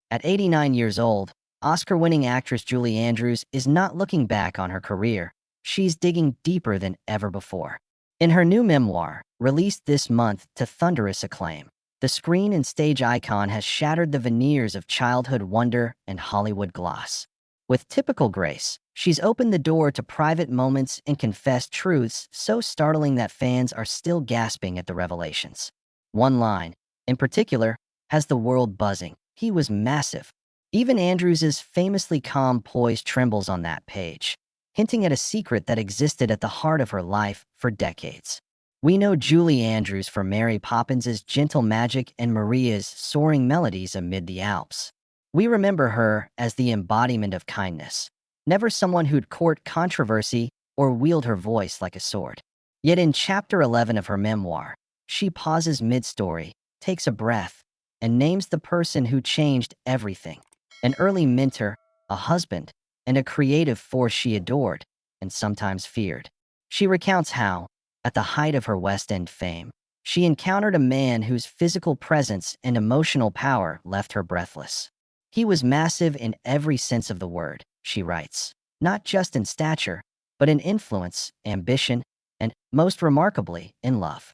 At 89 years old, Oscar-winning actress Julie Andrews is not looking back on her career. She's digging deeper than ever before. In her new memoir, released this month to thunderous acclaim, the screen and stage icon has shattered the veneers of childhood wonder and Hollywood gloss. With typical grace, she's opened the door to private moments and confessed truths so startling that fans are still gasping at the revelations. One line, in particular, has the world buzzing. He was massive. Even Andrews's famously calm poise trembles on that page, hinting at a secret that existed at the heart of her life for decades. We know Julie Andrews for Mary Poppins's gentle magic and Maria's soaring melodies amid the Alps. We remember her as the embodiment of kindness, never someone who'd court controversy or wield her voice like a sword. Yet in Chapter 11 of her memoir, she pauses mid-story, takes a breath, and names the person who changed everything. An early mentor, a husband, and a creative force she adored and sometimes feared. She recounts how, at the height of her West End fame, she encountered a man whose physical presence and emotional power left her breathless. He was massive in every sense of the word, she writes, not just in stature, but in influence, ambition, and, most remarkably, in love.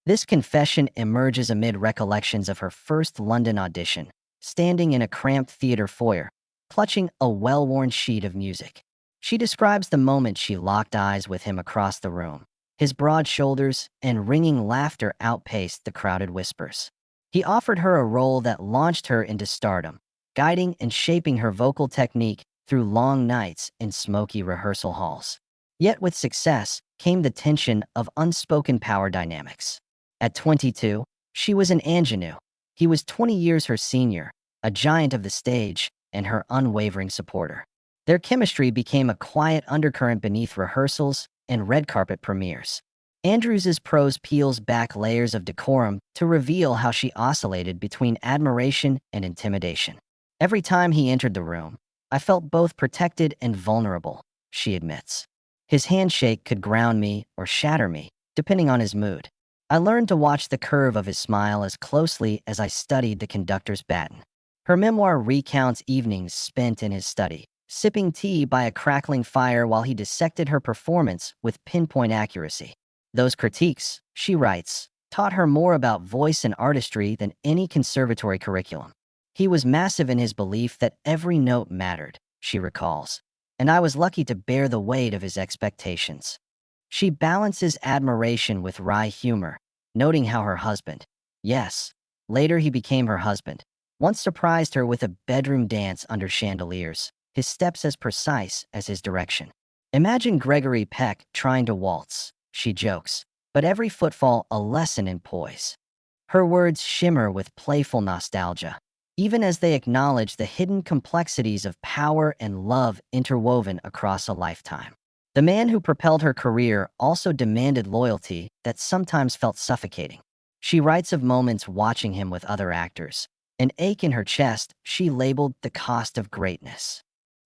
This confession emerges amid recollections of her first London audition, standing in a cramped theater foyer, clutching a well-worn sheet of music. She describes the moment she locked eyes with him across the room. His broad shoulders and ringing laughter outpaced the crowded whispers. He offered her a role that launched her into stardom, guiding and shaping her vocal technique through long nights in smoky rehearsal halls. Yet with success came the tension of unspoken power dynamics. At 22, she was an ingenue. He was 20 years her senior, a giant of the stage, and her unwavering supporter. Their chemistry became a quiet undercurrent beneath rehearsals and red carpet premieres. Andrews's prose peels back layers of decorum to reveal how she oscillated between admiration and intimidation. Every time he entered the room, I felt both protected and vulnerable, she admits. His handshake could ground me or shatter me, depending on his mood. I learned to watch the curve of his smile as closely as I studied the conductor's baton. Her memoir recounts evenings spent in his study, sipping tea by a crackling fire while he dissected her performance with pinpoint accuracy. Those critiques, she writes, taught her more about voice and artistry than any conservatory curriculum. He was massive in his belief that every note mattered, she recalls, and I was lucky to bear the weight of his expectations. She balances admiration with wry humor, noting how her husband, yes, later he became her husband, once surprised her with a bedroom dance under chandeliers, his steps as precise as his direction. Imagine Gregory Peck trying to waltz, she jokes, but every footfall a lesson in poise. Her words shimmer with playful nostalgia, even as they acknowledge the hidden complexities of power and love interwoven across a lifetime. The man who propelled her career also demanded loyalty that sometimes felt suffocating. She writes of moments watching him with other actors, an ache in her chest she labeled the cost of greatness.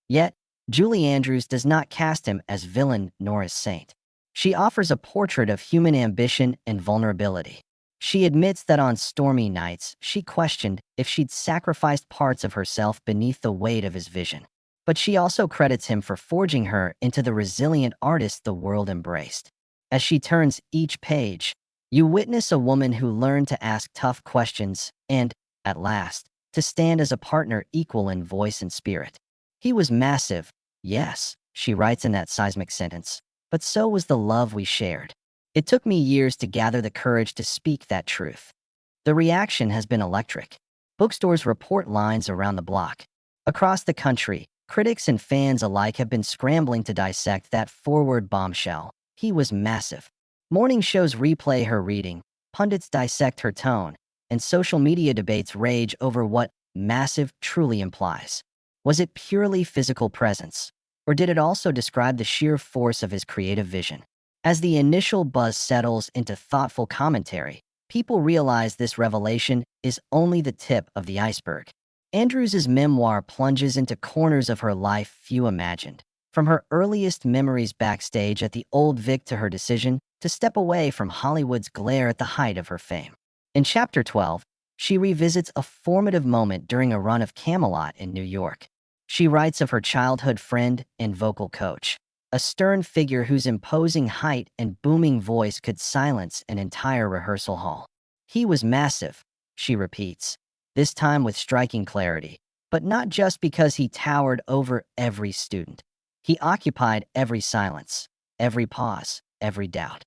Yet, Julie Andrews does not cast him as villain nor as saint. She offers a portrait of human ambition and vulnerability. She admits that on stormy nights, she questioned if she'd sacrificed parts of herself beneath the weight of his vision. But she also credits him for forging her into the resilient artist the world embraced. As she turns each page, you witness a woman who learned to ask tough questions and, at last, to stand as a partner equal in voice and spirit. He was massive, yes, she writes in that seismic sentence, but so was the love we shared. It took me years to gather the courage to speak that truth. The reaction has been electric. Bookstores report lines around the block. Across the country, critics and fans alike have been scrambling to dissect that forward bombshell. He was massive. Morning shows replay her reading, pundits dissect her tone, and social media debates rage over what massive truly implies. Was it purely physical presence, or did it also describe the sheer force of his creative vision? As the initial buzz settles into thoughtful commentary, people realize this revelation is only the tip of the iceberg. Andrews's memoir plunges into corners of her life few imagined, from her earliest memories backstage at the Old Vic to her decision to step away from Hollywood's glare at the height of her fame. In Chapter 12, She revisits a formative moment during a run of Camelot in New York. She writes of her childhood friend and vocal coach, a stern figure whose imposing height and booming voice could silence an entire rehearsal hall. He was massive, she repeats, this time with striking clarity, but not just because he towered over every student. He occupied every silence, every pause, every doubt.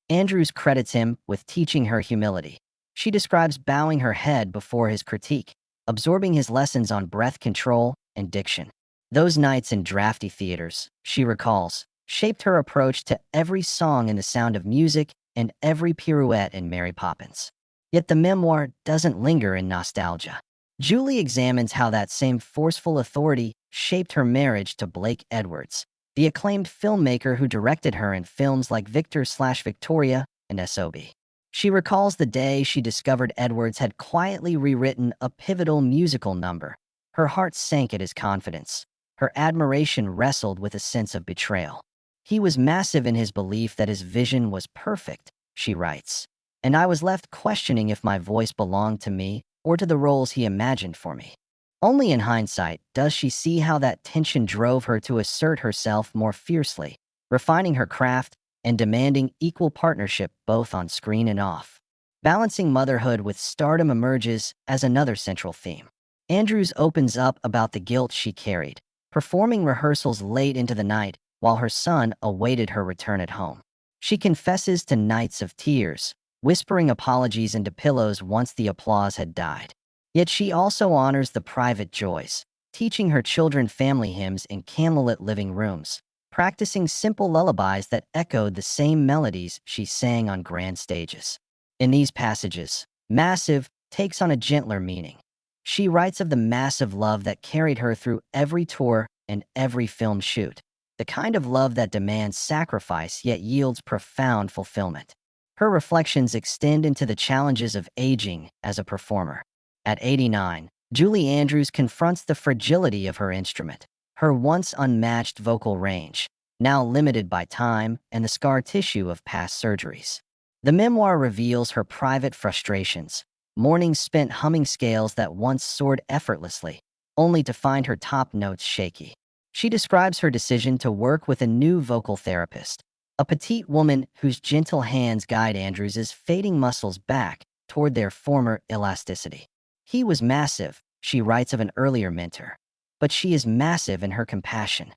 Andrews credits him with teaching her humility. She describes bowing her head before his critique, absorbing his lessons on breath control and diction. Those nights in drafty theaters, she recalls, shaped her approach to every song in The Sound of Music and every pirouette in Mary Poppins. Yet the memoir doesn't linger in nostalgia. Julie examines how that same forceful authority shaped her marriage to Blake Edwards, the acclaimed filmmaker who directed her in films like Victor/Victoria and S.O.B. She recalls the day she discovered Edwards had quietly rewritten a pivotal musical number. Her heart sank at his confidence. Her admiration wrestled with a sense of betrayal. He was massive in his belief that his vision was perfect, she writes, and I was left questioning if my voice belonged to me or to the roles he imagined for me. Only in hindsight does she see how that tension drove her to assert herself more fiercely, refining her craft and demanding equal partnership both on screen and off. Balancing motherhood with stardom emerges as another central theme. Andrews opens up about the guilt she carried, performing rehearsals late into the night while her son awaited her return at home. She confesses to nights of tears, whispering apologies into pillows once the applause had died. Yet she also honors the private joys, teaching her children family hymns in candlelit living rooms, practicing simple lullabies that echoed the same melodies she sang on grand stages. In these passages, massive takes on a gentler meaning. She writes of the massive love that carried her through every tour and every film shoot, the kind of love that demands sacrifice yet yields profound fulfillment. Her reflections extend into the challenges of aging as a performer. At 89, Julie Andrews confronts the fragility of her instrument, her once unmatched vocal range, now limited by time and the scar tissue of past surgeries. The memoir reveals her private frustrations, mornings spent humming scales that once soared effortlessly, only to find her top notes shaky. She describes her decision to work with a new vocal therapist, a petite woman whose gentle hands guide Andrews' fading muscles back toward their former elasticity. He was massive, she writes of an earlier mentor, but she is massive in her compassion.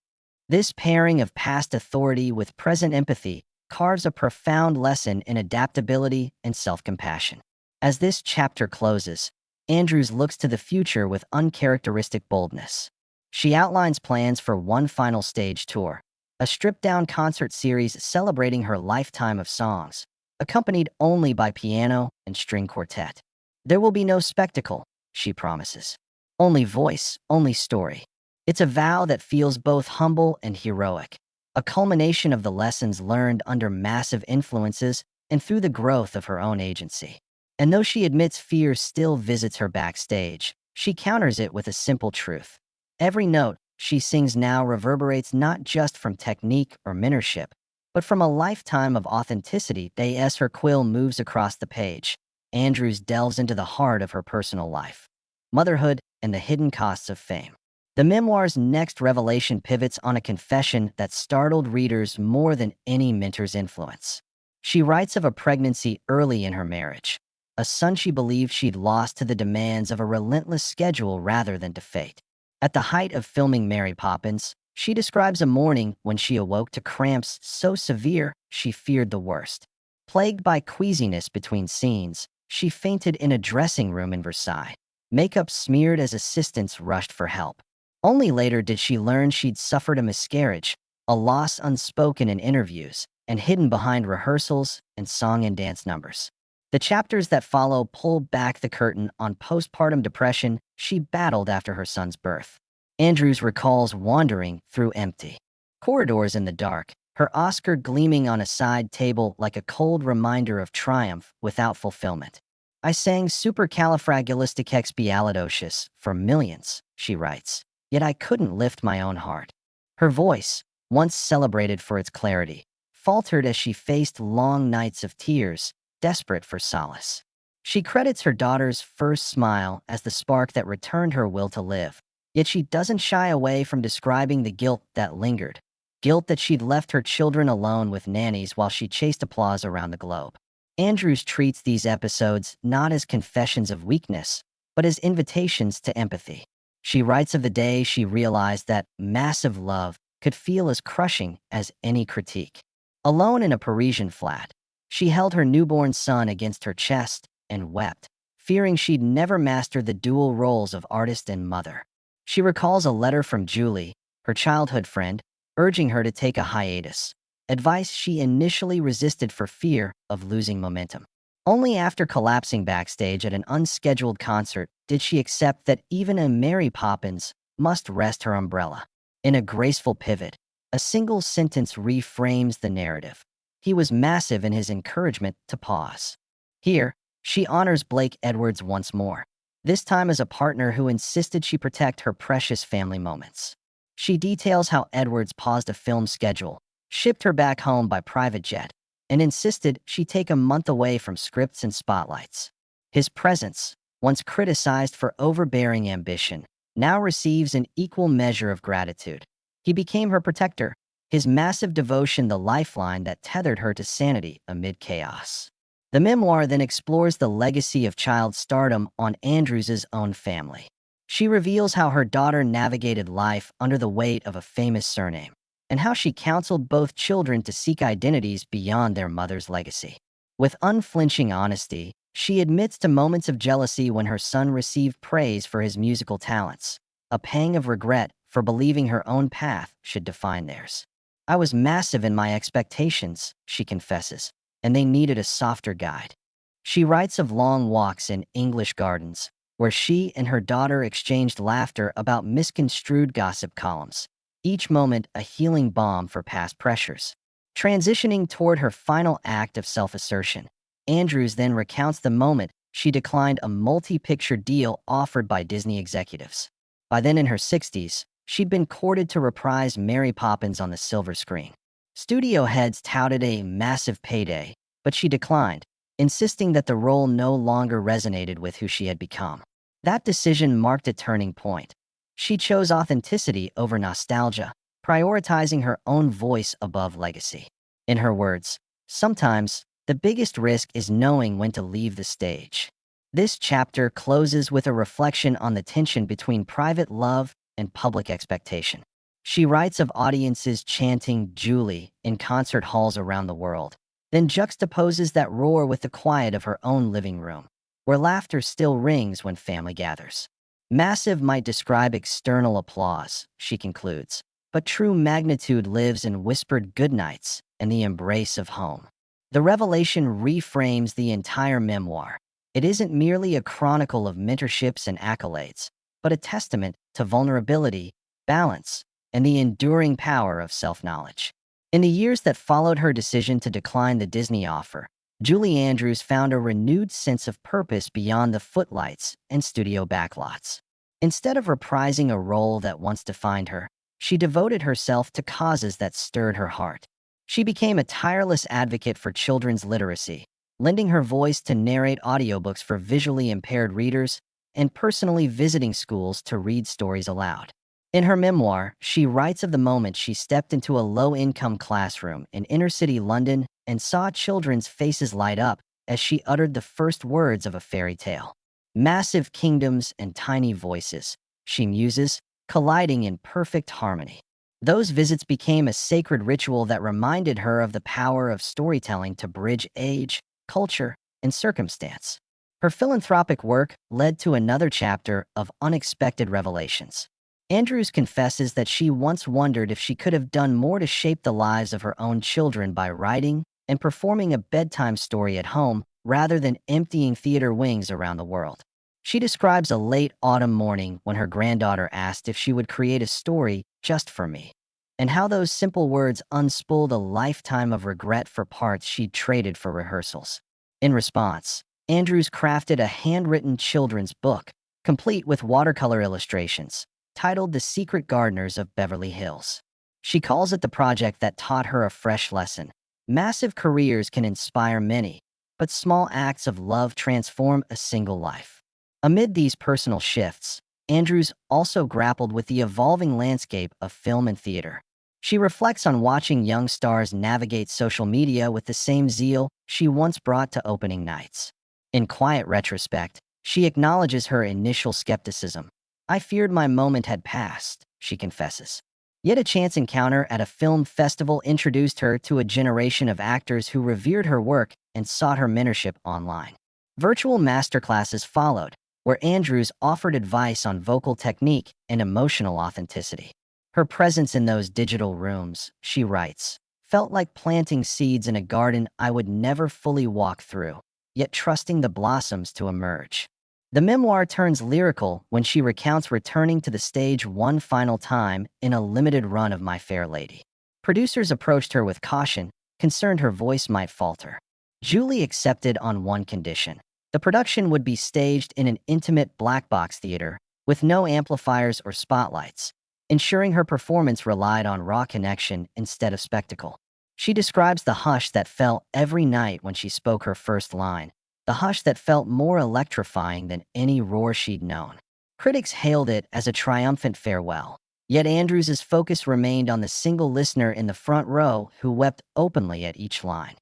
This pairing of past authority with present empathy carves a profound lesson in adaptability and self-compassion. As this chapter closes, Andrews looks to the future with uncharacteristic boldness. She outlines plans for one final stage tour, a stripped-down concert series celebrating her lifetime of songs, accompanied only by piano and string quartet. There will be no spectacle, she promises. Only voice, only story. It's a vow that feels both humble and heroic, a culmination of the lessons learned under massive influences and through the growth of her own agency. And though she admits fear still visits her backstage, she counters it with a simple truth. Every note she sings now reverberates not just from technique or mentorship, but from a lifetime of authenticity. As her quill moves across the page, Andrews delves into the heart of her personal life, motherhood, and the hidden costs of fame. The memoir's next revelation pivots on a confession that startled readers more than any mentor's influence. She writes of a pregnancy early in her marriage, a son she believed she'd lost to the demands of a relentless schedule rather than to fate. At the height of filming Mary Poppins, she describes a morning when she awoke to cramps so severe she feared the worst. Plagued by queasiness between scenes, she fainted in a dressing room in Versailles, makeup smeared as assistants rushed for help. Only later did she learn she'd suffered a miscarriage, a loss unspoken in interviews and hidden behind rehearsals and song and dance numbers. The chapters that follow pull back the curtain on postpartum depression she battled after her son's birth. Andrews recalls wandering through empty corridors in the dark, her Oscar gleaming on a side table like a cold reminder of triumph without fulfillment. I sang supercalifragilisticexpialidocious for millions, she writes, yet I couldn't lift my own heart. Her voice, once celebrated for its clarity, faltered as she faced long nights of tears, desperate for solace. She credits her daughter's first smile as the spark that returned her will to live. Yet she doesn't shy away from describing the guilt that lingered. Guilt that she'd left her children alone with nannies while she chased applause around the globe. Andrews treats these episodes not as confessions of weakness, but as invitations to empathy. She writes of the day she realized that massive love could feel as crushing as any critique. Alone in a Parisian flat, she held her newborn son against her chest and wept, fearing she'd never master the dual roles of artist and mother. She recalls a letter from Julie, her childhood friend, urging her to take a hiatus, advice she initially resisted for fear of losing momentum. Only after collapsing backstage at an unscheduled concert did she accept that even a Mary Poppins must rest her umbrella. In a graceful pivot, a single sentence reframes the narrative. He was massive in his encouragement to pause. Here, she honors Blake Edwards once more, this time as a partner who insisted she protect her precious family moments. She details how Edwards paused a film schedule, shipped her back home by private jet, and insisted she take a month away from scripts and spotlights. His presence, once criticized for overbearing ambition, now receives an equal measure of gratitude. He became her protector, his massive devotion the lifeline that tethered her to sanity amid chaos. The memoir then explores the legacy of child stardom on Andrews's own family. She reveals how her daughter navigated life under the weight of a famous surname, and how she counseled both children to seek identities beyond their mother's legacy. With unflinching honesty, she admits to moments of jealousy when her son received praise for his musical talents, a pang of regret for believing her own path should define theirs. "I was massive in my expectations," she confesses, "and they needed a softer guide." She writes of long walks in English gardens, where she and her daughter exchanged laughter about misconstrued gossip columns, each moment a healing balm for past pressures. Transitioning toward her final act of self-assertion, Andrews then recounts the moment she declined a multi-picture deal offered by Disney executives. By then in her 60s, she'd been courted to reprise Mary Poppins on the silver screen. Studio heads touted a massive payday, but she declined, insisting that the role no longer resonated with who she had become. That decision marked a turning point. She chose authenticity over nostalgia, prioritizing her own voice above legacy. In her words, "Sometimes, the biggest risk is knowing when to leave the stage." This chapter closes with a reflection on the tension between private love and public expectation. She writes of audiences chanting "Julie" in concert halls around the world, then juxtaposes that roar with the quiet of her own living room, where laughter still rings when family gathers. Massive might describe external applause, she concludes, but true magnitude lives in whispered goodnights and the embrace of home. The revelation reframes the entire memoir. It isn't merely a chronicle of mentorships and accolades, but a testament to vulnerability, balance, and the enduring power of self-knowledge. In the years that followed her decision to decline the Disney offer, Julie Andrews found a renewed sense of purpose beyond the footlights and studio backlots. Instead of reprising a role that once defined her, she devoted herself to causes that stirred her heart. She became a tireless advocate for children's literacy, lending her voice to narrate audiobooks for visually impaired readers and personally visiting schools to read stories aloud. In her memoir, she writes of the moment she stepped into a low-income classroom in inner-city London and saw children's faces light up as she uttered the first words of a fairy tale. Massive kingdoms and tiny voices, she muses, colliding in perfect harmony. Those visits became a sacred ritual that reminded her of the power of storytelling to bridge age, culture, and circumstance. Her philanthropic work led to another chapter of unexpected revelations. Andrews confesses that she once wondered if she could have done more to shape the lives of her own children by writing and performing a bedtime story at home rather than emptying theater wings around the world. She describes a late autumn morning when her granddaughter asked if she would create a story just for me, and how those simple words unspooled a lifetime of regret for parts she'd traded for rehearsals. In response, Andrews crafted a handwritten children's book, complete with watercolor illustrations, titled The Secret Gardeners of Beverly Hills. She calls it the project that taught her a fresh lesson. Massive careers can inspire many, but small acts of love transform a single life. Amid these personal shifts, Andrews also grappled with the evolving landscape of film and theater. She reflects on watching young stars navigate social media with the same zeal she once brought to opening nights. In quiet retrospect, she acknowledges her initial skepticism. "I feared my moment had passed," she confesses. Yet a chance encounter at a film festival introduced her to a generation of actors who revered her work and sought her mentorship online. Virtual masterclasses followed, where Andrews offered advice on vocal technique and emotional authenticity. Her presence in those digital rooms, she writes, felt like planting seeds in a garden I would never fully walk through, yet trusting the blossoms to emerge. The memoir turns lyrical when she recounts returning to the stage one final time in a limited run of My Fair Lady. Producers approached her with caution, concerned her voice might falter. Julie accepted on one condition. The production would be staged in an intimate black box theater with no amplifiers or spotlights, ensuring her performance relied on raw connection instead of spectacle. She describes the hush that fell every night when she spoke her first line, the hush that felt more electrifying than any roar she'd known. Critics hailed it as a triumphant farewell, yet Andrews' focus remained on the single listener in the front row who wept openly at each line.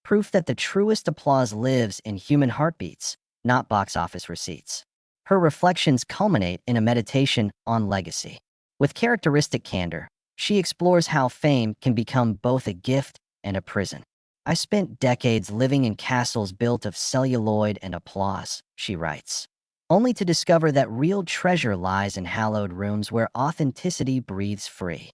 Proof that the truest applause lives in human heartbeats, not box office receipts. Her reflections culminate in a meditation on legacy. With characteristic candor, she explores how fame can become both a gift and a prison. "I spent decades living in castles built of celluloid and applause," she writes, only to discover that real treasure lies in hallowed rooms where authenticity breathes free.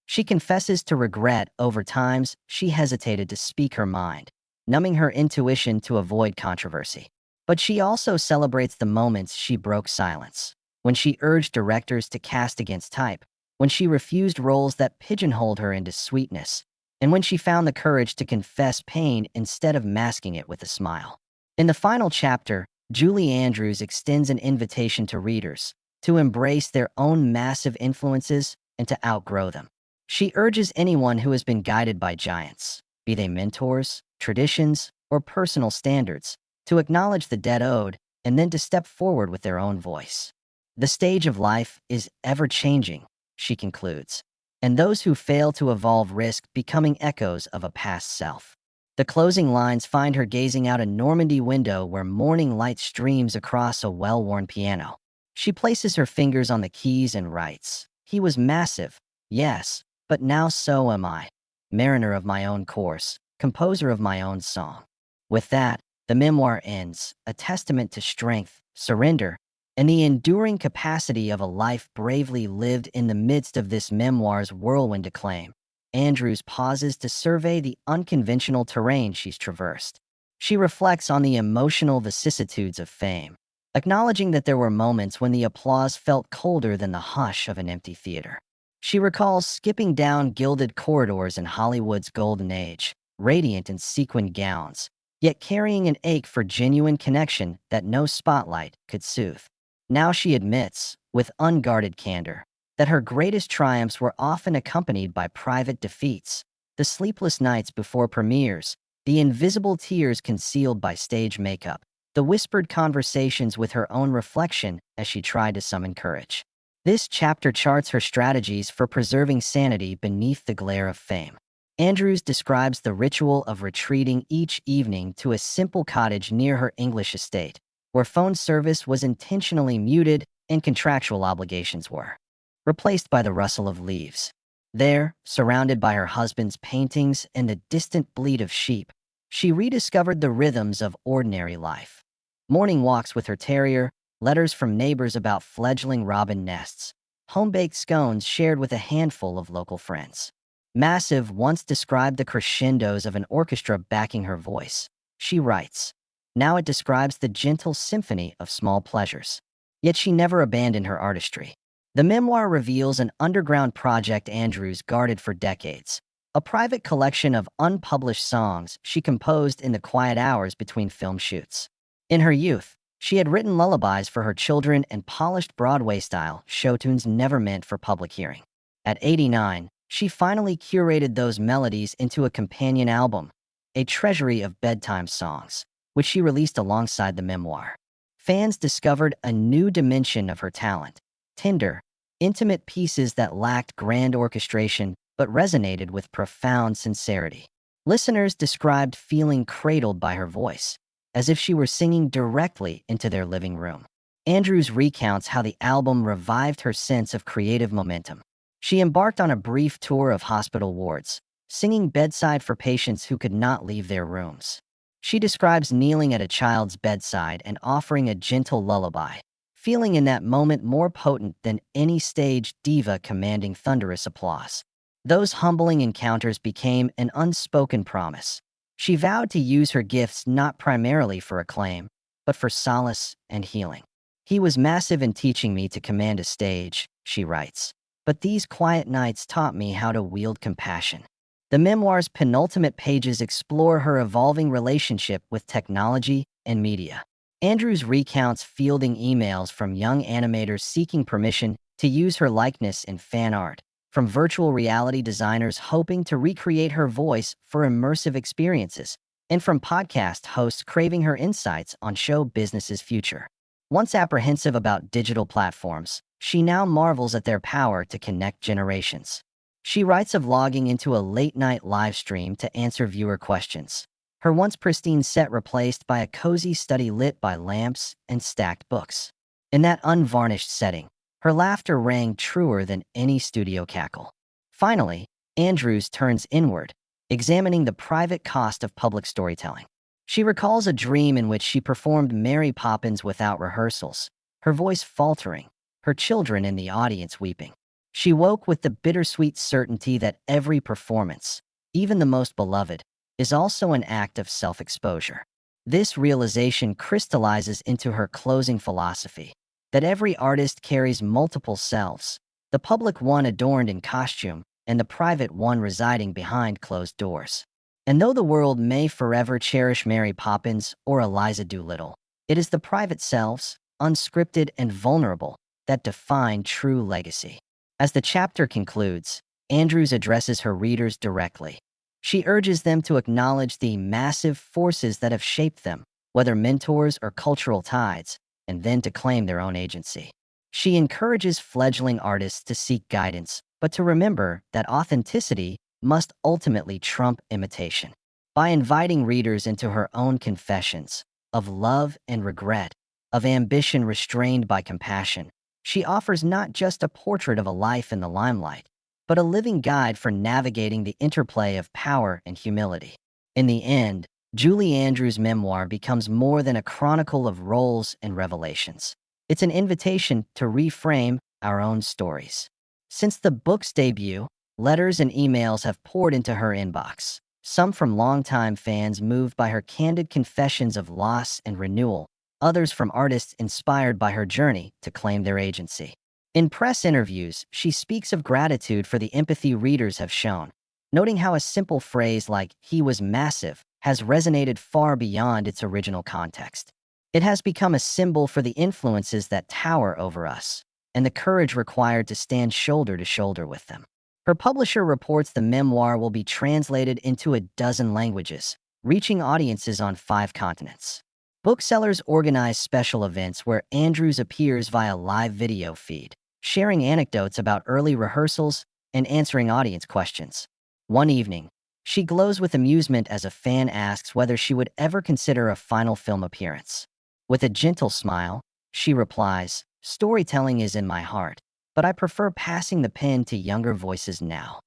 She confesses to regret over times she hesitated to speak her mind, numbing her intuition to avoid controversy. But she also celebrates the moments she broke silence, when she urged directors to cast against type, when she refused roles that pigeonholed her into sweetness, and when she found the courage to confess pain instead of masking it with a smile. In the final chapter, Julie Andrews extends an invitation to readers to embrace their own massive influences and to outgrow them. She urges anyone who has been guided by giants, be they mentors, traditions, or personal standards, to acknowledge the debt owed and then to step forward with their own voice. "The stage of life is ever-changing," she concludes, "and those who fail to evolve risk becoming echoes of a past self." The closing lines find her gazing out a Normandy window where morning light streams across a well-worn piano. She places her fingers on the keys and writes, "He was massive, yes, but now so am I. Mariner of my own course, composer of my own song." With that, the memoir ends, a testament to strength, surrender, and the enduring capacity of a life bravely lived in the midst of this memoir's whirlwind acclaim. Andrews pauses to survey the unconventional terrain she's traversed. She reflects on the emotional vicissitudes of fame, acknowledging that there were moments when the applause felt colder than the hush of an empty theater. She recalls skipping down gilded corridors in Hollywood's golden age, radiant in sequined gowns, yet carrying an ache for genuine connection that no spotlight could soothe. Now she admits, with unguarded candor, that her greatest triumphs were often accompanied by private defeats, the sleepless nights before premieres, the invisible tears concealed by stage makeup, the whispered conversations with her own reflection as she tried to summon courage. This chapter charts her strategies for preserving sanity beneath the glare of fame. Andrews describes the ritual of retreating each evening to a simple cottage near her English estate, where phone service was intentionally muted and contractual obligations were replaced by the rustle of leaves. There, surrounded by her husband's paintings and the distant bleat of sheep, she rediscovered the rhythms of ordinary life. Morning walks with her terrier, letters from neighbors about fledgling robin nests, home-baked scones shared with a handful of local friends. Massive once described the crescendos of an orchestra backing her voice. She writes, "Now it describes the gentle symphony of small pleasures." Yet she never abandoned her artistry. The memoir reveals an underground project Andrews guarded for decades, a private collection of unpublished songs she composed in the quiet hours between film shoots. In her youth, she had written lullabies for her children and polished Broadway-style show tunes never meant for public hearing. At 89, she finally curated those melodies into a companion album, a treasury of bedtime songs. which she released alongside the memoir. Fans discovered a new dimension of her talent: tender, intimate pieces that lacked grand orchestration but resonated with profound sincerity. Listeners described feeling cradled by her voice, as if she were singing directly into their living room. Andrews recounts how the album revived her sense of creative momentum. She embarked on a brief tour of hospital wards, singing bedside for patients who could not leave their rooms. She describes kneeling at a child's bedside and offering a gentle lullaby, feeling in that moment more potent than any stage diva commanding thunderous applause. Those humbling encounters became an unspoken promise. She vowed to use her gifts not primarily for acclaim, but for solace and healing. "He was massive in teaching me to command a stage," she writes. "But these quiet nights taught me how to wield compassion." The memoir's penultimate pages explore her evolving relationship with technology and media. Andrews recounts fielding emails from young animators seeking permission to use her likeness in fan art, from virtual reality designers hoping to recreate her voice for immersive experiences, and from podcast hosts craving her insights on show business's future. Once apprehensive about digital platforms, she now marvels at their power to connect generations. She writes of logging into a late-night live stream to answer viewer questions, her once pristine set replaced by a cozy study lit by lamps and stacked books. In that unvarnished setting, her laughter rang truer than any studio cackle. Finally, Andrews turns inward, examining the private cost of public storytelling. She recalls a dream in which she performed Mary Poppins without rehearsals, her voice faltering, her children in the audience weeping. She woke with the bittersweet certainty that every performance, even the most beloved, is also an act of self-exposure. This realization crystallizes into her closing philosophy: that every artist carries multiple selves, the public one adorned in costume and the private one residing behind closed doors. And though the world may forever cherish Mary Poppins or Eliza Doolittle, it is the private selves, unscripted and vulnerable, that define true legacy. As the chapter concludes, Andrews addresses her readers directly. She urges them to acknowledge the massive forces that have shaped them, whether mentors or cultural tides, and then to claim their own agency. She encourages fledgling artists to seek guidance, but to remember that authenticity must ultimately trump imitation. By inviting readers into her own confessions of love and regret, of ambition restrained by compassion, she offers not just a portrait of a life in the limelight, but a living guide for navigating the interplay of power and humility. In the end, Julie Andrews' memoir becomes more than a chronicle of roles and revelations. It's an invitation to reframe our own stories. Since the book's debut, letters and emails have poured into her inbox, some from longtime fans moved by her candid confessions of loss and renewal, others from artists inspired by her journey to claim their agency. In press interviews, she speaks of gratitude for the empathy readers have shown, noting how a simple phrase like "he was massive" has resonated far beyond its original context. It has become a symbol for the influences that tower over us, and the courage required to stand shoulder to shoulder with them. Her publisher reports the memoir will be translated into a dozen languages, reaching audiences on 5 continents. Booksellers organize special events where Andrews appears via live video feed, sharing anecdotes about early rehearsals and answering audience questions. One evening, she glows with amusement as a fan asks whether she would ever consider a final film appearance. With a gentle smile, she replies, "Storytelling is in my heart, but I prefer passing the pen to younger voices now."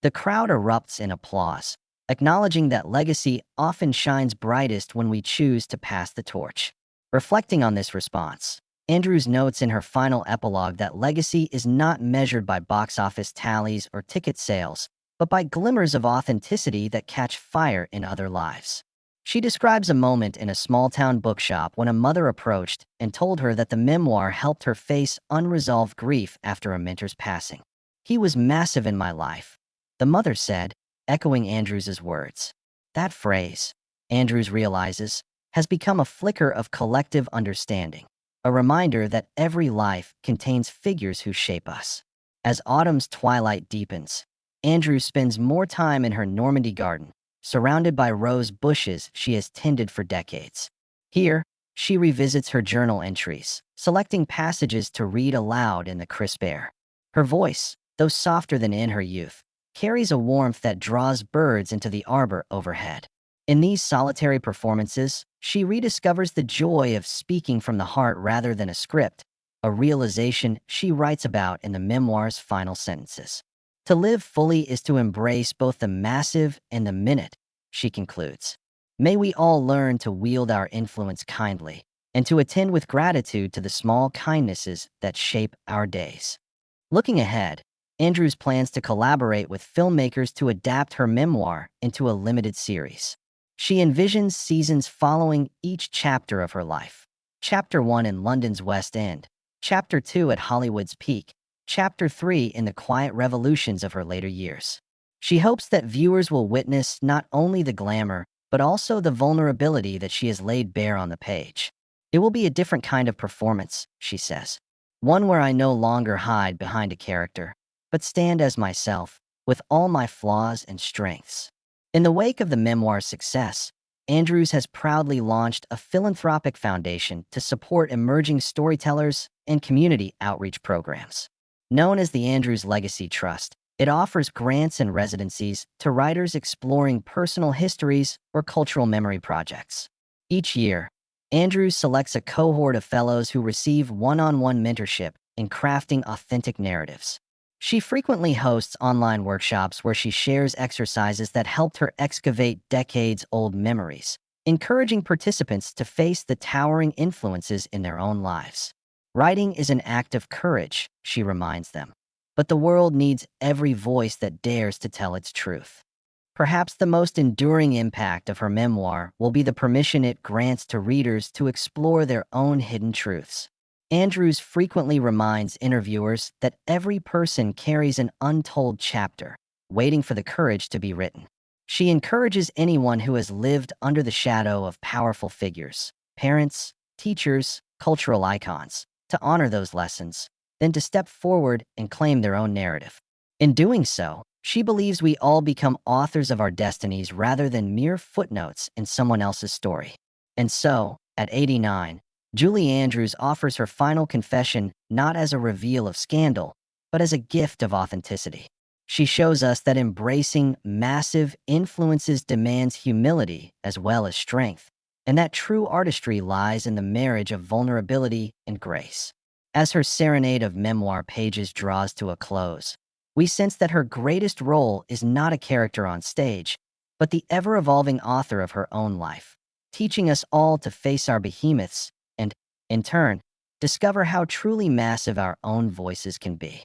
The crowd erupts in applause, acknowledging that legacy often shines brightest when we choose to pass the torch. Reflecting on this response, Andrews notes in her final epilogue that legacy is not measured by box office tallies or ticket sales, but by glimmers of authenticity that catch fire in other lives. She describes a moment in a small-town bookshop when a mother approached and told her that the memoir helped her face unresolved grief after a mentor's passing. "He was massive in my life," the mother said, echoing Andrews' words. That phrase, Andrews realizes, has become a flicker of collective understanding, a reminder that every life contains figures who shape us. As autumn's twilight deepens, Andrews spends more time in her Normandy garden, surrounded by rose bushes she has tended for decades. Here, she revisits her journal entries, selecting passages to read aloud in the crisp air. Her voice, though softer than in her youth, carries a warmth that draws birds into the arbor overhead. In these solitary performances, she rediscovers the joy of speaking from the heart rather than a script, a realization she writes about in the memoir's final sentences. To live fully is to embrace both the massive and the minute, she concludes. May we all learn to wield our influence kindly and to attend with gratitude to the small kindnesses that shape our days. Looking ahead, Andrews plans to collaborate with filmmakers to adapt her memoir into a limited series. She envisions seasons following each chapter of her life. Chapter 1 in London's West End, Chapter 2 at Hollywood's peak, Chapter 3 in the quiet revolutions of her later years. She hopes that viewers will witness not only the glamour, but also the vulnerability that she has laid bare on the page. It will be a different kind of performance, she says. One where I no longer hide behind a character, but stand as myself, with all my flaws and strengths. In the wake of the memoir's success, Andrews has proudly launched a philanthropic foundation to support emerging storytellers and community outreach programs. Known as the Andrews Legacy Trust, it offers grants and residencies to writers exploring personal histories or cultural memory projects. Each year, Andrews selects a cohort of fellows who receive one-on-one mentorship in crafting authentic narratives. She frequently hosts online workshops where she shares exercises that helped her excavate decades-old memories, encouraging participants to face the towering influences in their own lives. Writing is an act of courage, she reminds them, but the world needs every voice that dares to tell its truth. Perhaps the most enduring impact of her memoir will be the permission it grants to readers to explore their own hidden truths. Andrews frequently reminds interviewers that every person carries an untold chapter, waiting for the courage to be written. She encourages anyone who has lived under the shadow of powerful figures, parents, teachers, cultural icons, to honor those lessons, then to step forward and claim their own narrative. In doing so, she believes we all become authors of our destinies rather than mere footnotes in someone else's story. And so, at 89, Julie Andrews offers her final confession not as a reveal of scandal, but as a gift of authenticity. She shows us that embracing massive influences demands humility as well as strength, and that true artistry lies in the marriage of vulnerability and grace. As her serenade of memoir pages draws to a close, we sense that her greatest role is not a character on stage, but the ever-evolving author of her own life, teaching us all to face our behemoths and, in turn, discover how truly massive our own voices can be.